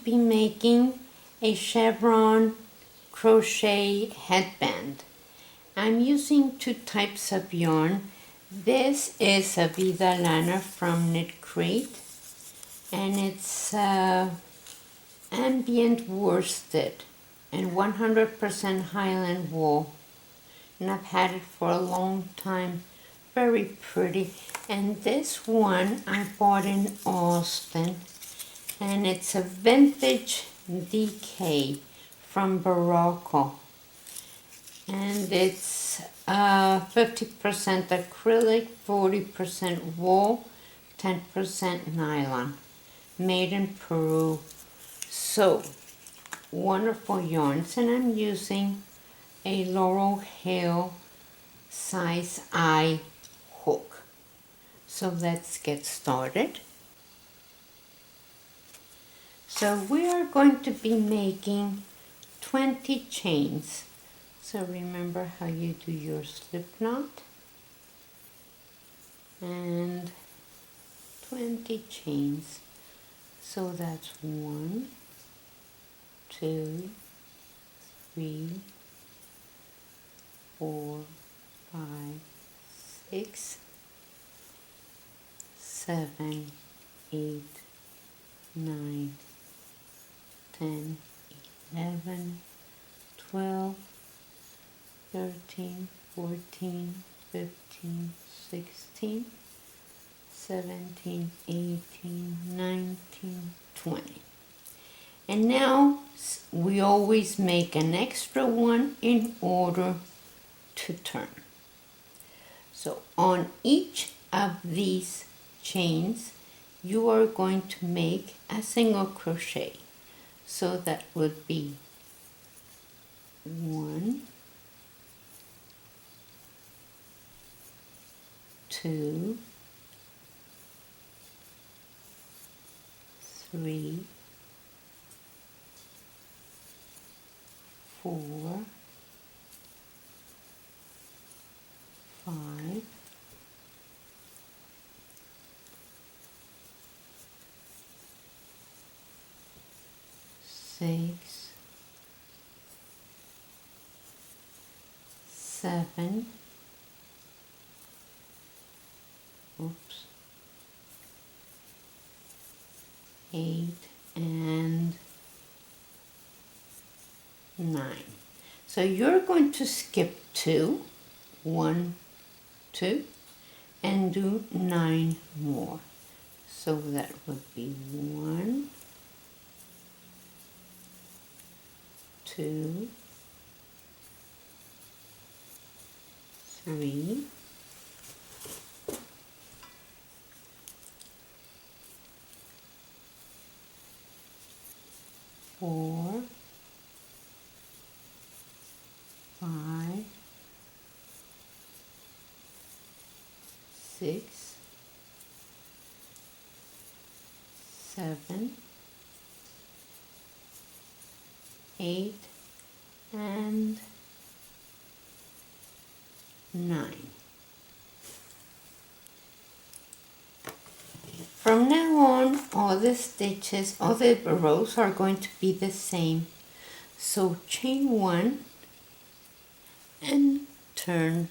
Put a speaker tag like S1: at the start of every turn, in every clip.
S1: be making a chevron crochet headband. I'm using two types of yarn. This is a Vida Lana from Knit Crate, and it's ambient worsted and 100% Highland wool. And I've had it for a long time. Very pretty. And this one I bought in Austin, and it's a vintage DK from Barocco, and it's 50% acrylic, 40% wool, 10% nylon, made in Peru. So wonderful yarns, and I'm using a Laurel Hill size I hook. So let's get started. So we are going to be making 20 chains. So remember how you do your slip knot, and 20 chains. So that's 1, 2, 3, 4, 5, 6, 7, 8, 9, 10, 11, 12, 13, 14, 15, 16, 17, 18, 19, 20. And now we always make an extra one in order to turn. So on each of these chains, you are going to make a single crochet. So that would be 1, 2, 3, 4, 5, 6, 7, oops, 8, and 9. So you're going to skip 2, 1, 2, and do 9 more. So that would be 1, 2, 3, 4, 5, 6, 7, 8, and 9. From now on, all the stitches, all the rows are going to be the same. So chain 1 and turn.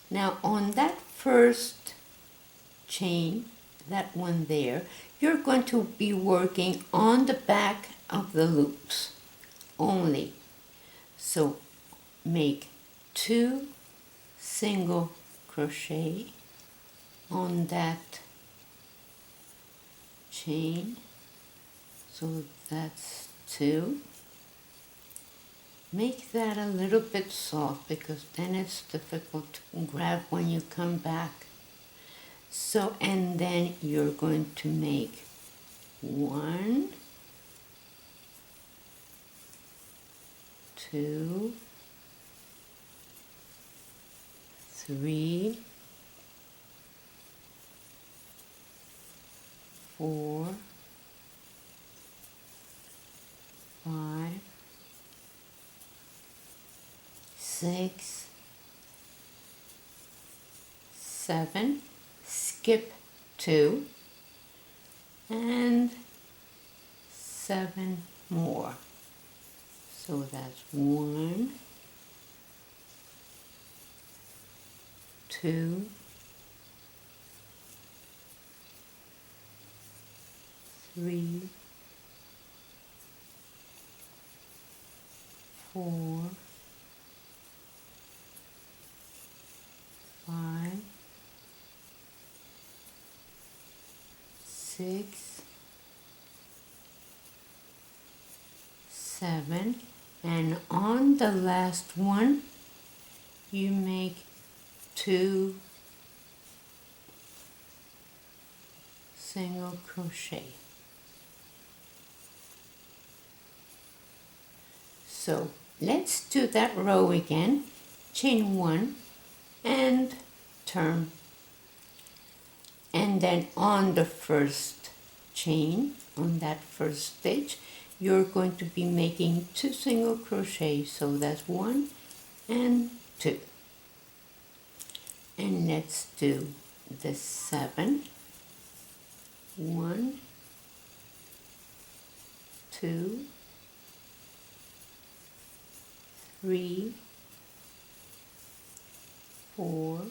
S1: Now on that first chain, that one there, you're going to be working on the back of the loops only. So make 2 single crochet on that chain. So that's 2. Make that a little bit soft, because then it's difficult to grab when you come back. So, and then you're going to make 1, 2, 3, 4, 5, 6, 7, skip 2, and 7 more. So that's 1, 2, 3, 4, 5, 6, 7, and on the last one you make 2 single crochet. So let's do that row again. Chain 1 and turn, and then on the first chain, on that first stitch, you're going to be making 2 single crochet. So that's 1 and 2. And let's do the 7. 1, 2, 3, 4,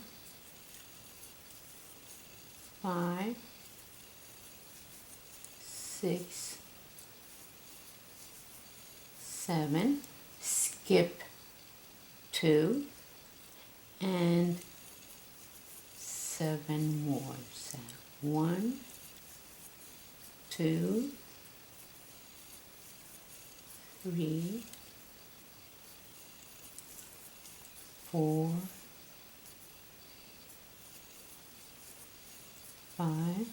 S1: 5, 6, 7, skip 2, and 7 more. So 1, 2, 3, 4, 5,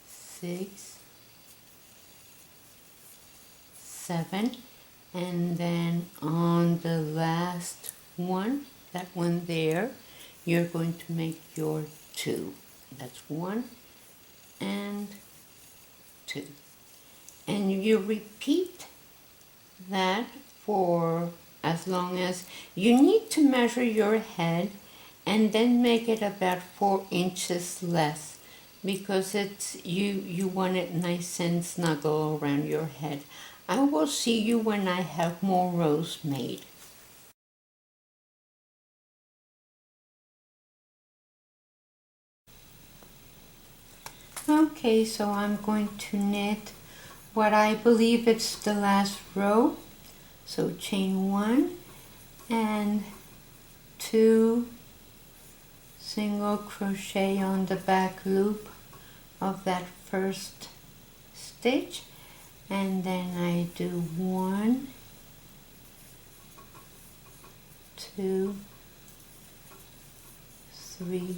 S1: 6, 7, and then on the last one, that one there, you're going to make your 2. That's 1 and 2. And you repeat that for as long as you need to measure your head, and then make it about 4 inches less, because it's you want it nice and snuggle around your head. I will see you when I have more rows made. Okay, so I'm going to knit what I believe it's the last row. So chain 1 and 2 single crochet on the back loop of that first stitch, and then I do 1, 2, 3,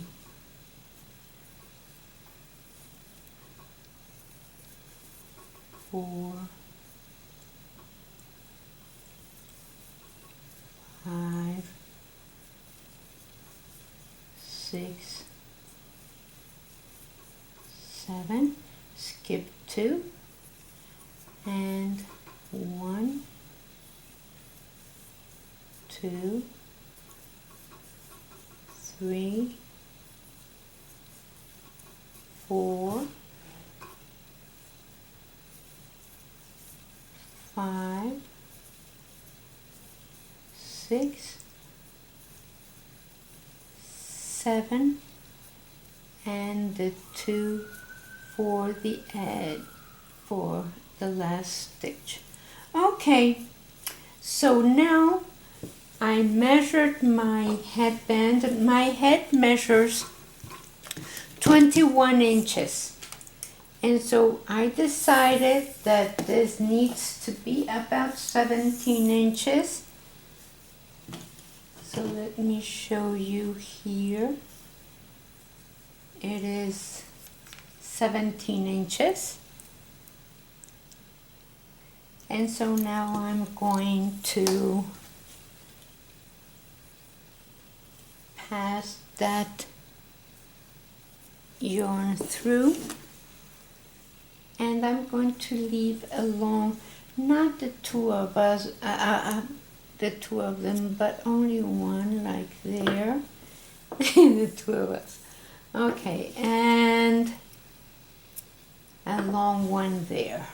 S1: 4, 5, 6, 7, skip 2, and 1, 2, 3, 4, 5, 6, 7, and the 2 for the edge, for the last stitch. Okay, so now I measured my headband. My head measures 21 inches. And so I decided that this needs to be about 17 inches. So let me show you here. It is 17 inches. And so now I'm going to pass that yarn through, and I'm going to leave alone, not the two of us, the two of them, but only one, like there. The two of us. Okay, and a long one there,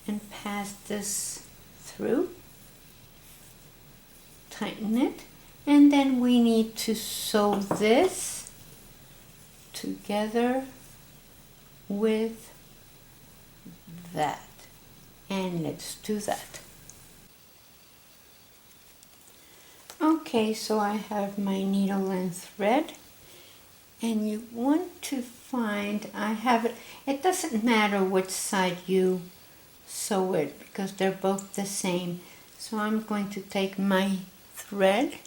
S1: and pass this through, tighten it, and then we need to sew this together with that, and let's do that. Okay, so I have my needle and thread, and you want to find, I have it, it doesn't matter which side you sew it because they're both the same. So I'm going to take my thread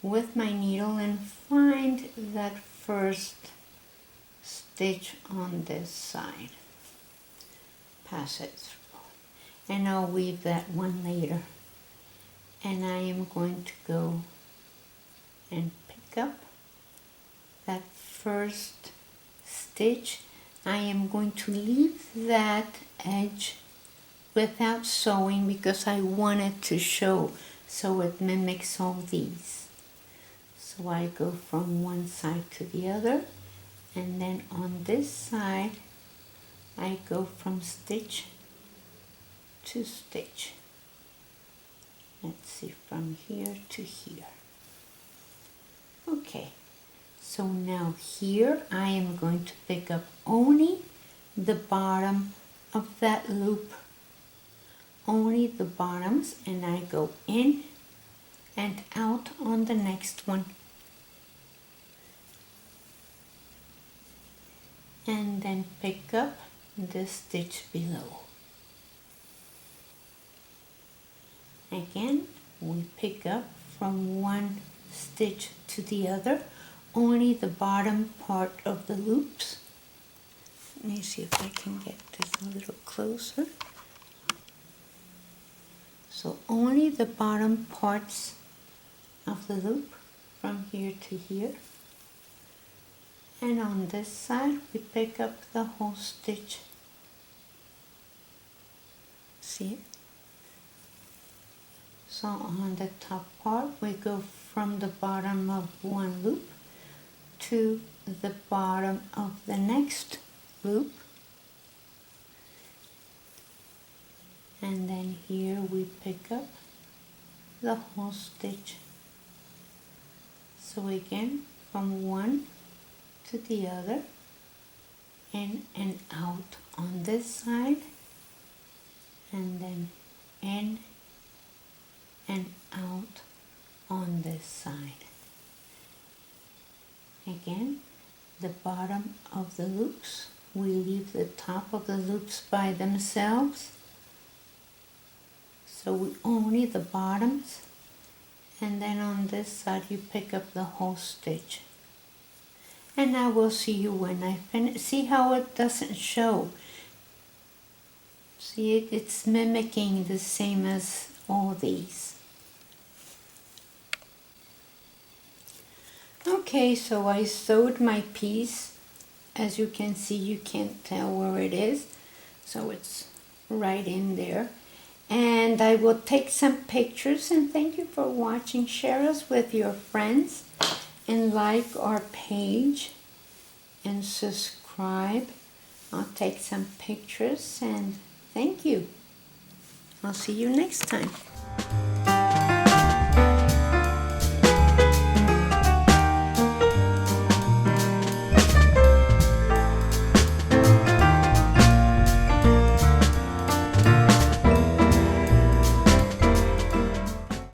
S1: with my needle and find that first stitch on this side. Pass it through, and I'll weave that one later. And I am going to go and pick up that first stitch. I am going to leave that edge without sewing because I want it to show, so it mimics all these. So I go from one side to the other, and then on this side I go from stitch to stitch. Let's see, from here to here. Okay, so now here I am going to pick up only the bottom of that loop, only the bottoms, and I go in and out on the next one. And then pick up the stitch below. Again, we pick up from one stitch to the other, only the bottom part of the loops. Let me see if I can get this a little closer. So only the bottom parts of the loop from here to here. And on this side we pick up the whole stitch. See it? So on the top part we go from the bottom of one loop to the bottom of the next loop, and then here we pick up the whole stitch. So again, from one to the other, in and out on this side, and then in and out on this side. Again, the bottom of the loops, we leave the top of the loops by themselves, so we only the bottoms, and then on this side you pick up the whole stitch. And I will see you when I finish. See how it doesn't show? See, it's mimicking the same as all these. Okay, so I sewed my piece. As you can see, you can't tell where it is, so it's right in there. And I will take some pictures, and thank you for watching. Share us with your friends and like our page and subscribe. I'll take some pictures, and thank you. I'll see you next time.